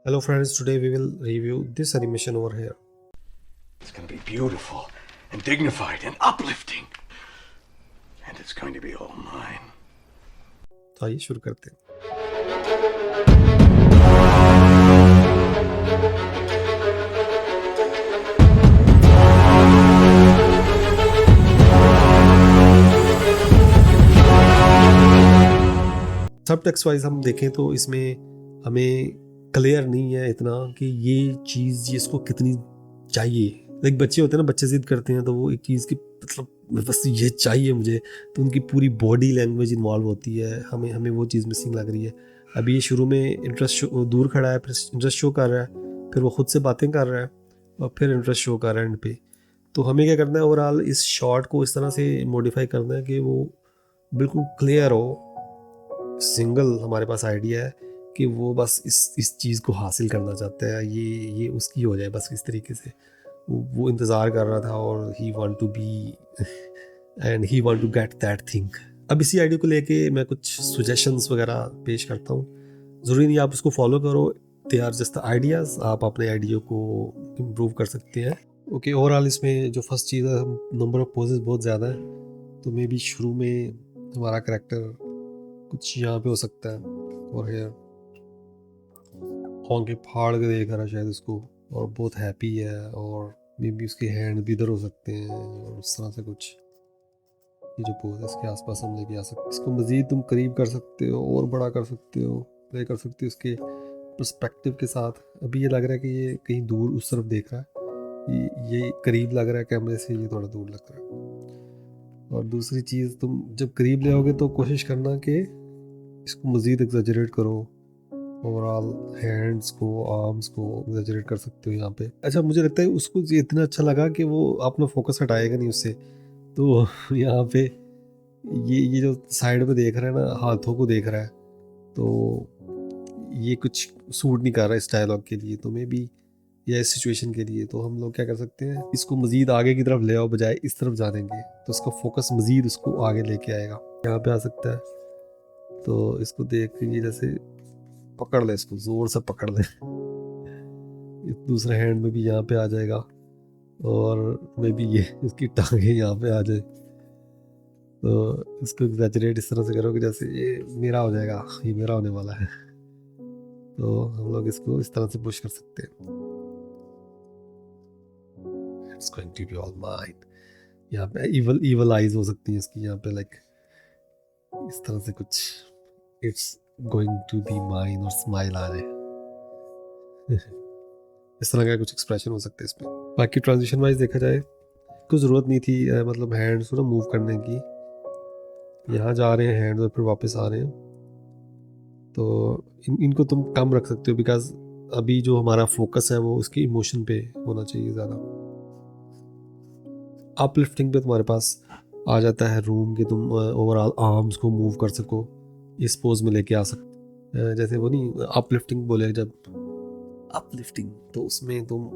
Hello friends, today we will review this animation over here. It's going to be beautiful and dignified and uplifting. And it's going to be all mine. तो आइए शुरू करते हैं. सब text wise हम देखें तो इसमें हमें क्लियर नहीं है इतना कि ये चीज़ ये इसको कितनी चाहिए. लाइक बच्चे होते हैं ना, बच्चे जिद करते हैं तो वो एक चीज़ की मतलब बस ये चाहिए मुझे, तो उनकी पूरी बॉडी लैंग्वेज इन्वॉल्व होती है. हमें हमें वो चीज़ मिसिंग लग रही है. अभी ये शुरू में इंटरेस्ट दूर खड़ा है, फिर इंटरेस्ट शो कर रहा है, फिर वो खुद से बातें कर रहा है और फिर इंटरेस्ट शो कर रहा है एंड पे. तो हमें क्या करना है, ओवरऑल इस शॉट को इस तरह से मॉडिफाई करना है कि वो बिल्कुल क्लियर हो. सिंगल हमारे पास आइडिया है कि वो बस इस चीज़ को हासिल करना चाहता है, ये उसकी हो जाए बस इस तरीके से. वो इंतज़ार कर रहा था और he want to be and he want to get that thing. अब इसी आइडिया को लेके मैं कुछ सजेशंस वगैरह पेश करता हूँ. ज़रूरी नहीं आप उसको फॉलो करो, they are just the ideas. आप अपने आइडिया को इम्प्रूव कर सकते हैं. ओके, ओवरऑल इसमें जो फर्स्ट चीज़ है, नंबर ऑफ पोजेस बहुत ज़्यादा है, तो मे बी शुरू में हमारा करेक्टर कुछ यहाँ पे हो सकता है और हेयर होंगे फाड़ के देख रहा है शायद उसको, और बहुत हैप्पी है, और मे बी उसके हैंड भी इधर हो सकते हैं और उस तरह से कुछ. ये जो पोज है इसके आसपास हम लेके आ सकते हैं. इसको मज़ीद तुम करीब कर सकते हो और बड़ा कर सकते हो, प्ले कर सकते हो उसके पर्सपेक्टिव के साथ. अभी ये लग रहा है कि ये कहीं दूर उस तरफ देख रहा है, ये करीब लग रहा है कैमरे से, ये थोड़ा दूर लग रहा है. और दूसरी चीज़, तुम जब करीब ले आओगे तो कोशिश करना कि इसको मज़ीद एग्जैजरेट करो. ओवरऑल हैंड्स को, आर्म्स को एग्जैजरेट कर सकते हो यहाँ पे. अच्छा, मुझे लगता है उसको ये इतना अच्छा लगा कि वो अपना फोकस हटाएगा नहीं उससे. तो यहाँ पे ये जो साइड पे देख रहा है ना, हाथों को देख रहा है, तो ये कुछ सूट नहीं कर रहा इस डायलॉग के लिए, तो मे बी या इस सिचुएशन के लिए. तो हम लोग क्या कर सकते हैं, इसको मज़ीद आगे की तरफ ले आओ, बजाय इस तरफ जाने के, तो उसका फोकस मज़ीद उसको आगे लेके आएगा. यहाँ पे आ सकता है, तो इसको देख के ये जैसे पकड़ ले, इसको ज़ोर से पकड़ ले. इस दूसरे हैंड में भी यहाँ पे आ जाएगा, और मे बी ये इसकी टांगे यहाँ पे आ जाए. तो इसको एग्जैजरेट इस तरह से करो कि जैसे ये मेरा हो जाएगा, ये मेरा होने वाला है. तो हम लोग इसको इस तरह से पुश कर सकते हैं. It's going to be all mine. यहाँ पे इवल आइज हो सकती है इसकी, यहाँ पे लाइक इस तरह से कुछ, it's going to be mine, और स्माइल आ रहे हैं. इस तरह का कुछ एक्सप्रेशन हो सकते हैं इसमें. बाकी ट्रांजिशन वाइज देखा जाए, कुछ ज़रूरत नहीं थी मतलब हैंड्स को ना मूव करने की. यहाँ जा रहे हैं हैंड्स और फिर वापस आ रहे हैं, तो इनको तुम कम रख सकते हो, बिकॉज अभी जो हमारा फोकस है वो उसके इमोशन पे होना चाहिए ज़्यादा. अपलिफ्टिंग पे तुम्हारे पास आ जाता है रूम के, तुम ओवरऑल आर्म्स को मूव कर सको, इस पोज में लेके आ सकते. जैसे वो नहीं अपलिफ्टिंग बोले, जब अपलिफ्टिंग तो उसमें तुम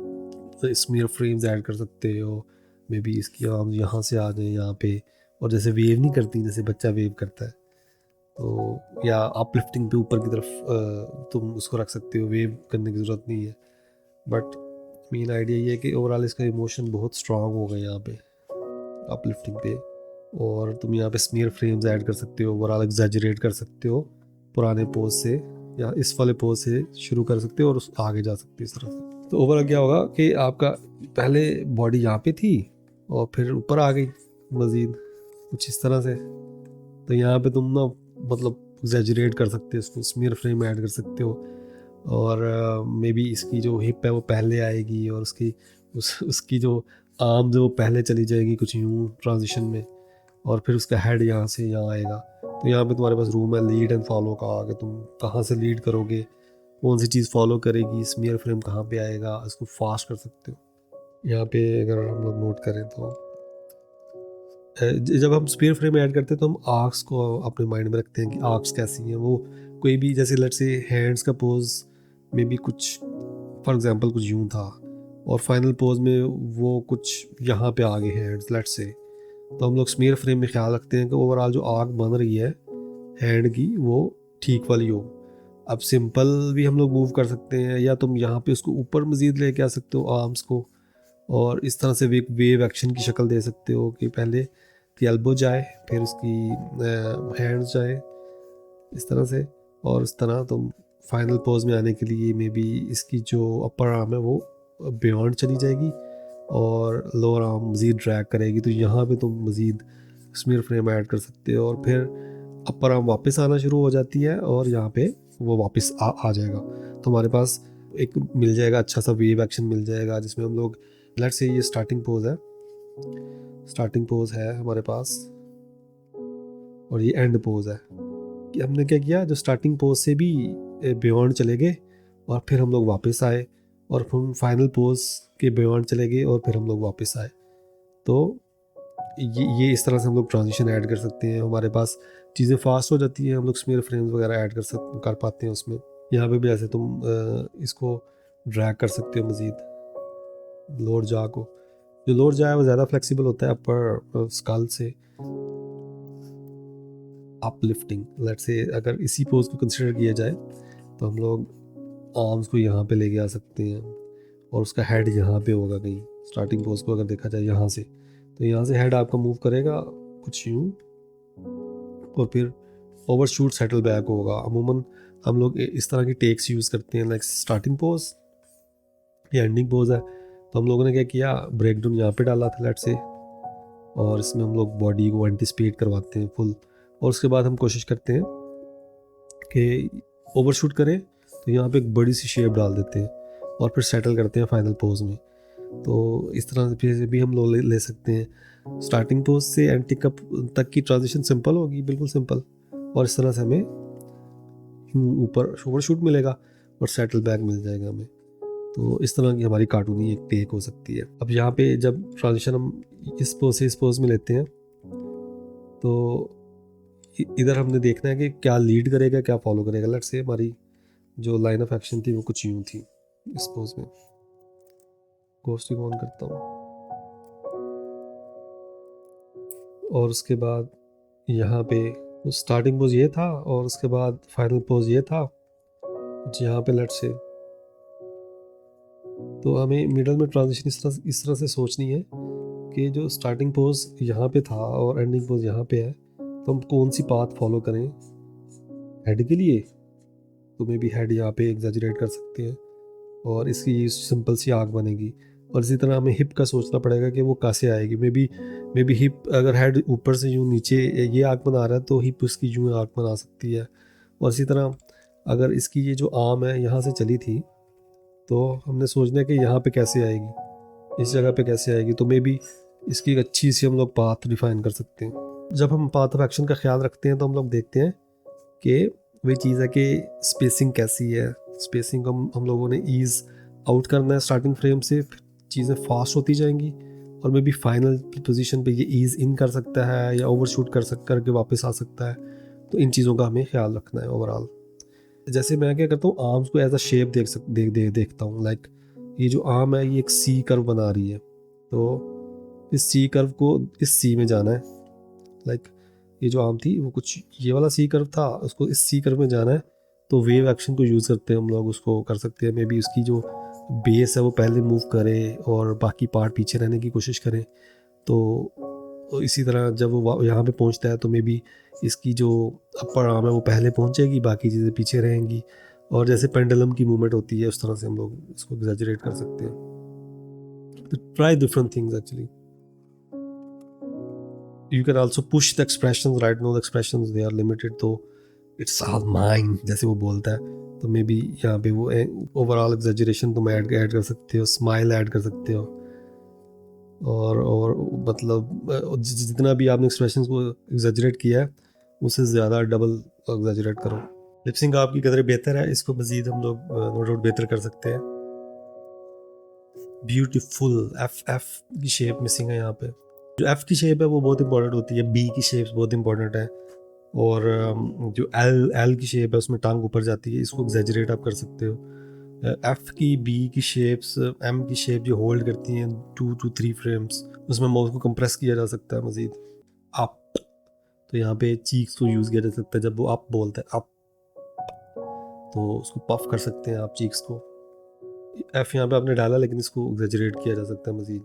स्मीयर फ्रेम्स ऐड कर सकते हो. मे बी इसकी आर्म यहाँ से आ जाए यहाँ पे, और जैसे वेव नहीं करती, जैसे बच्चा वेव करता है, तो या अपलिफ्टिंग पे ऊपर की तरफ तुम उसको रख सकते हो. वेव करने की ज़रूरत नहीं है, बट मेन आइडिया ये है कि ओवरऑल इसका इमोशन बहुत स्ट्रांग होगा यहाँ पे अपलिफ्टिंग पे. और तुम यहाँ पे स्मीयर फ्रेम्स ऐड कर सकते हो, ओवरऑल एग्जैजरेट कर सकते हो पुराने पोज से, या इस वाले पोज से शुरू कर सकते हो और उस आगे जा सकते हो इस तरह से. तो ओवरऑल क्या होगा कि आपका पहले बॉडी यहाँ पे थी और फिर ऊपर आ गई मज़ीद कुछ इस तरह से. तो यहाँ पे तुम ना मतलब एग्जैजरेट कर सकते हो इसको, स्मीयर फ्रेम ऐड कर सकते हो, और मे बी इसकी जो हिप है वो पहले आएगी, और उसकी जो आर्म जो पहले चली जाएगी कुछ यूँ ट्रांजिशन में, और फिर उसका हेड यहाँ से यहाँ आएगा. तो यहाँ पे तुम्हारे पास रूम है लीड एंड फॉलो का, कि तुम कहाँ से लीड करोगे, कौन सी चीज़ फॉलो करेगी, स्मीयर फ्रेम कहाँ पे आएगा, इसको फास्ट कर सकते हो. यहाँ पे अगर हम लोग नोट करें तो जब हम स्पीयर फ्रेम ऐड करते हैं तो हम आर्क्स को अपने माइंड में रखते हैं कि आर्क्स कैसी हैं. वो कोई भी, जैसे लेट्स से हैंड्स का पोज में भी कुछ फॉर एग्जांपल कुछ यूं था, और फाइनल पोज में वो कुछ यहाँ पे आ गए हैंड्स लेट्स से. तो हम लोग स्मीयर फ्रेम में ख्याल रखते हैं कि ओवरऑल जो आर्क बन रही है हैंड की वो ठीक वाली हो. अब सिंपल भी हम लोग मूव कर सकते हैं, या तुम यहाँ पे उसको ऊपर मज़ीद लेके आ सकते हो आर्म्स को, और इस तरह से एक वेव एक्शन की शक्ल दे सकते हो कि पहले कि एल्बो जाए, फिर उसकी हैंड्स जाए इस तरह से, और इस तरह तुम फाइनल पोज में आने के लिए मे बी इसकी जो अपर आर्म है वो बियॉन्ड चली जाएगी और लोअर आर्म मज़ीद ड्रैग करेगी, तो यहाँ पे तुम मज़ीद स्मीयर फ्रेम ऐड कर सकते हो, और फिर अपर आर्म वापस आना शुरू हो जाती है और यहाँ पे वो वापस आ जाएगा। तो हमारे पास एक मिल जाएगा अच्छा सा वेव एक्शन मिल जाएगा, जिसमें हम लोग लेट्स से ये स्टार्टिंग पोज है, स्टार्टिंग पोज है हमारे पास, और ये एंड पोज है। कि हमने क्या किया, जो स्टार्टिंग पोज से भी बियॉन्ड चले गए और फिर हम लोग वापस आए, और हम फाइनल पोज के बियॉन्ड चले गए और फिर हम लोग वापस आए। तो ये इस तरह से हम लोग ट्रांजिशन ऐड कर सकते हैं। हमारे पास चीज़ें फास्ट हो जाती हैं, हम लोग स्मीयर फ्रेम्स वगैरह ऐड कर पाते हैं उसमें। यहाँ पे भी ऐसे तुम इसको ड्रैग कर सकते हो मज़ीद लोअर जा को। जो लोअर जा है वो ज़्यादा फ्लेक्सिबल होता है अपर स्कल से। अपलिफ्टिंग, लेट्स से अगर इसी पोज को कंसिडर किया जाए तो हम लोग आर्म्स को यहाँ पे लेके आ सकते हैं और उसका हेड यहाँ पे होगा कहीं। स्टार्टिंग पोज को अगर देखा जाए यहाँ से, तो यहाँ से हेड आपका मूव करेगा कुछ यूँ, और फिर ओवरशूट सेटल बैक होगा। अमूमन हम लोग इस तरह की टेक्स यूज़ करते हैं, लाइक स्टार्टिंग पोज या एंडिंग पोज है, तो हम लोगों ने क्या किया, ब्रेक डाउन यहाँ पे डाला था लेट्स से, और इसमें हम लोग बॉडी को एंटिसिपेट करवाते हैं फुल, और उसके बाद हम कोशिश करते हैं कि ओवरशूट करें, तो यहाँ पे एक बड़ी सी शेप डाल देते हैं और फिर सेटल करते हैं फाइनल पोज में। तो इस तरह से फिर भी हम लोग ले सकते हैं। स्टार्टिंग पोज से एंटी कप तक की ट्रांजिशन सिंपल होगी, बिल्कुल सिंपल, और इस तरह से हमें ऊपर ओवरशूट मिलेगा और सेटल बैक मिल जाएगा हमें। तो इस तरह की हमारी कार्टूनी एक टेक हो सकती है। अब यहाँ पे जब ट्रांजिशन हम इस पोज से इस पोज में लेते हैं, तो इधर हमने देखना है कि क्या लीड करेगा क्या फॉलो करेगा। लेट्स से हमारी जो लाइन ऑफ एक्शन थी वो कुछ यूँ थी इस पोज में। घोस्टिंग ऑन करता हूँ, और उसके बाद यहाँ पे तो स्टार्टिंग पोज ये था और उसके बाद फाइनल पोज ये था कुछ यहाँ पे लेट्स से। तो हमें मिडल में ट्रांजिशन इस तरह से सोचनी है कि जो स्टार्टिंग पोज यहाँ पे था और एंडिंग पोज यहाँ पे है, तो हम कौन सी पाथ फॉलो करें। हेड के लिए तो मे बी हेड यहाँ पे एग्जैजरेट कर सकते हैं और इसकी सिंपल सी आग बनेगी, और इसी तरह हमें हिप का सोचना पड़ेगा कि वो कैसे आएगी। मे बी हिप अगर हेड ऊपर से यूँ नीचे ये आग बना रहा है तो हिप उसकी यूँ आग बना सकती है, और इसी तरह अगर इसकी ये जो आर्म है यहाँ से चली थी तो हमने सोचना है कि यहाँ पे कैसे आएगी, इस जगह पे कैसे आएगी। तो मे बी इसकी एक अच्छी सी हम लोग पाथ डिफाइन कर सकते हैं। जब हम पाथ ऑफ एक्शन का ख्याल रखते हैं तो हम लोग देखते हैं कि वही चीज़ है कि स्पेसिंग कैसी है। स्पेसिंग को हम लोगों ने ईज़ आउट करना है स्टार्टिंग फ्रेम से, चीज़ें फास्ट होती जाएंगी, और मे बी फाइनल पोजीशन पे ये ईज़ इन कर सकता है या ओवरशूट करके वापस आ सकता है। तो इन चीज़ों का हमें ख्याल रखना है ओवरऑल। जैसे मैं क्या करता हूँ, आर्म्स को एज अ शेप देखता हूँ। लाइक ये जो आर्म है ये एक सी कर्व बना रही है, तो इस सी कर्व को इस सी में जाना है। लाइक ये जो आर्म थी वो कुछ ये वाला सी कर्व था, उसको इस सी कर्व में जाना है। तो वेव एक्शन को यूज़ करते हैं हम लोग, उसको कर सकते हैं। मे बी उसकी जो बेस है वो पहले मूव करे और बाकी पार्ट पीछे रहने की कोशिश करें। तो इसी तरह जब वो यहाँ पे पहुँचता है तो मे बी इसकी जो अपर आर्म है वो पहले पहुँचेगी, बाकी चीज़ें पीछे रहेंगी, और जैसे पेंडुलम की मूवमेंट होती है उस तरह से हम लोग इसको एग्जैजरेट कर सकते हैं। तो try different things actually. You can also push the expressions, right now the expressions they are limited, तो it's all mine जैसे वो बोलता है। तो मे बी यहाँ पे वो ओवरऑल एग्जैजरेशन तुम ऐड कर सकते हो, स्माइल ऐड कर सकते हो, और मतलब जितना भी आपने एक्सप्रेशंस को एग्जैजरेट किया है उससे ज़्यादा डबल एग्जैजरेट करो। लिपसिंग आपकी कदर बेहतर है, इसको मज़ीद हम लोग नो डाउट बेहतर कर सकते हैं। ब्यूटीफुल एफ की शेप मिसिंग है यहाँ पे। जो एफ की शेप है वो बहुत इंपॉर्टेंट होती है, बी की शेप्स बहुत इंपॉर्टेंट है, और जो एल की शेप है उसमें टांग ऊपर जाती है, इसको एग्जैजरेट आप कर सकते हो। एफ की, बी की शेप्स, एम की शेप जो होल्ड करती हैं 2 to 3 फ्रेम्स, उसमें माउस को कंप्रेस किया जा सकता है मज़ीद। अप, तो यहाँ पे चीक्स को यूज़ किया जा सकता है जब वो अप बोलता है अप, तो उसको पफ कर सकते हैं आप चीक्स को। एफ यहाँ पे आपने डाला लेकिन इसको एग्जैजरेट किया जा सकता है Majeed.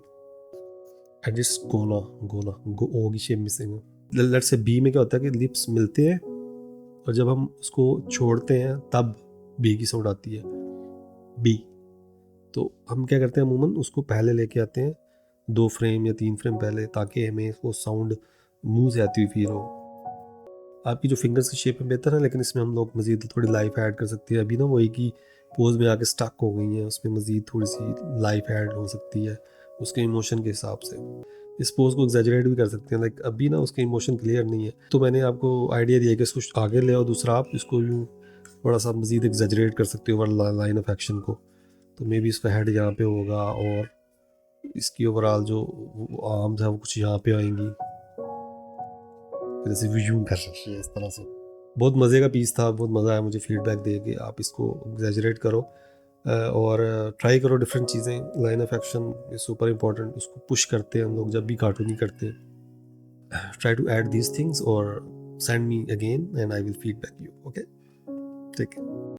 And it's gonna, gonna go O की शेप मिसिंग है। लेट्स से बी में क्या होता है कि लिप्स मिलते हैं और जब हम उसको छोड़ते हैं तब बी की साउंड आती है, बी। तो हम क्या करते हैं अमूमन उसको पहले लेके आते हैं 2 फ्रेम या 3 फ्रेम पहले, ताकि हमें वो साउंड मुंह से आती हुई फील हो। आपकी जो फिंगर्स की शेप में बेहतर है, लेकिन इसमें हम लोग मज़ीद थोड़ी लाइफ ऐड कर सकते हैं। अभी ना वो एक ही पोज में आके स्टक हो गई हैं, उसमें मज़ीद थोड़ी सी लाइफ ऐड हो सकती है उसके इमोशन के हिसाब से। इस पोज को एग्जैजरेट भी कर सकते हैं, लाइक अभी ना उसके इमोशन क्लियर नहीं है, तो मैंने आपको आइडिया दिया कि इसको आगे ले आओ, दूसरा आप इसको यूँ थोड़ा सा मज़ीद एग्जैजरेट कर सकते हो ओवर लाइन ऑफ एक्शन को। तो मे बी इसका हेड यहाँ पे होगा और इसकी ओवरऑल जो आर्म्स है वो कुछ यहाँ पे आएंगी, फिर ऐसे यूं कर सकते हैं इस तरह से। बहुत मज़े का पीस था, बहुत मज़ा आया मुझे फीडबैक दे के। आप इसको एग्जैजरेट करो और ट्राई करो डिफरेंट चीज़ें। Line of action is super important, उसको पुश करते हैं हम लोग जब भी कार्टून करते हैं। Try to add these things और send me again and I will feedback you. Okay, ठीक है।